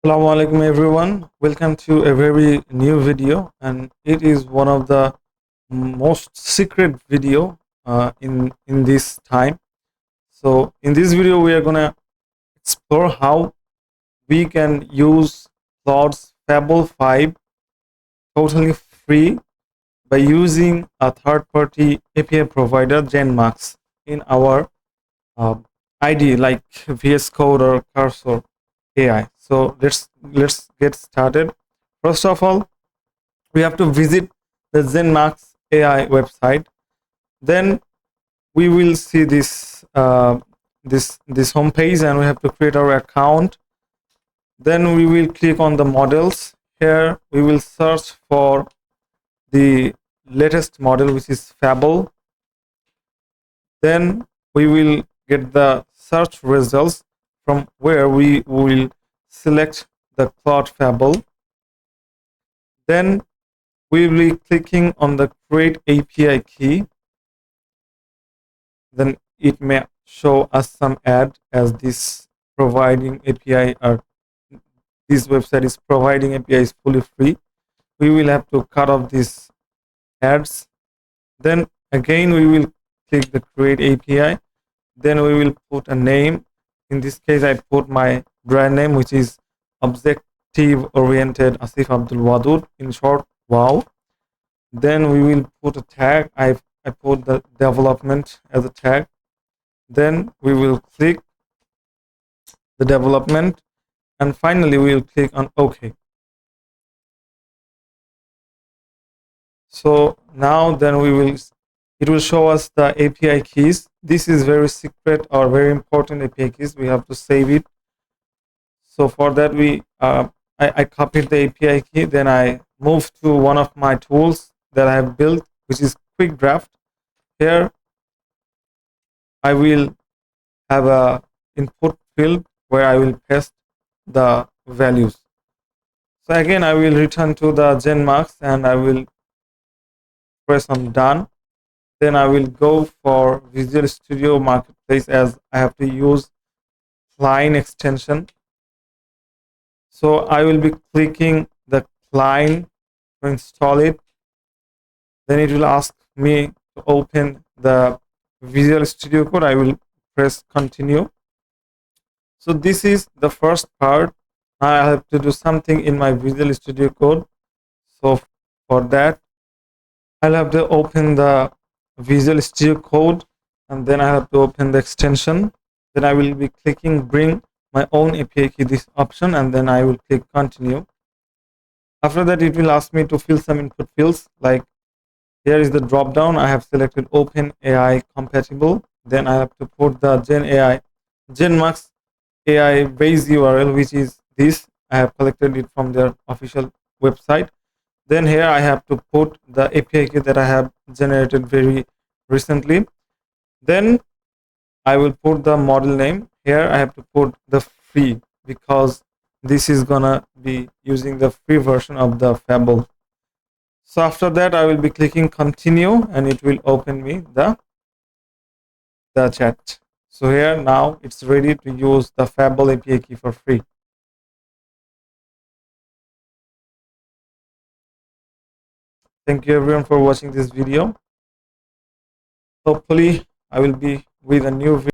Assalamu alaikum everyone. Welcome to a very new video, and it is one of the most secret video in this time. So in this video we are gonna explore how we can use Claude's Fable 5 totally free by using a third-party API provider ZenMux in our uh, IDE like VS Code or Cursor AI. So let's get started. First of all, we have to visit the ZenMux AI website. Then we will see this homepage, and we have to create our account. Then we will click on the models. Here we will search for the latest model, which is Fable. Then we will get the search results, from where we will select the Claude Fable. Then we will be clicking on the create API key. Then it may show us some ad as this providing API, or this website is providing API is fully free. We will have to cut off these ads. Then again we will click the create API. Then we will put a name. In this case I put my brand name, which is Objective Oriented Asif Abdul Wadud, in short WOW. Then we will put a tag. I put the development as a tag. Then we will click the development, and finally we will click on OK. So now then it will show us the API keys. This is very secret or very important API keys. We have to save it. So for that I copied the API key. Then I moved to one of my tools that I have built, which is Quick Draft. Here I will have a input field where I will paste the values. So again I will return to the ZenMux, and I will press on done. Then I will go for Visual Studio Marketplace, as I have to use client extension. So I will be clicking the client to install it. Then it will ask me to open the Visual Studio Code. I will press continue. So this is the first part. Now I have to do something in my Visual Studio Code. So for that I'll have to open the Visual Studio Code, and then I have to open the extension. Then I will be clicking bring my own API key, this option, and then I will click continue. After that it will ask me to fill some input fields, like here is the drop down. I have selected OpenAI compatible. Then I have to put the ZenMux AI base URL, which is this. I have collected it from their official website. Then here I have to put the API key that I have generated very recently. Then I will put the model name. Here I have to put the free, because this is gonna be using the free version of the Fable. So after that I will be clicking continue, and it will open me the chat. So here now it's ready to use the Fable API key for free. Thank you everyone for watching this video. Hopefully I will be with a new video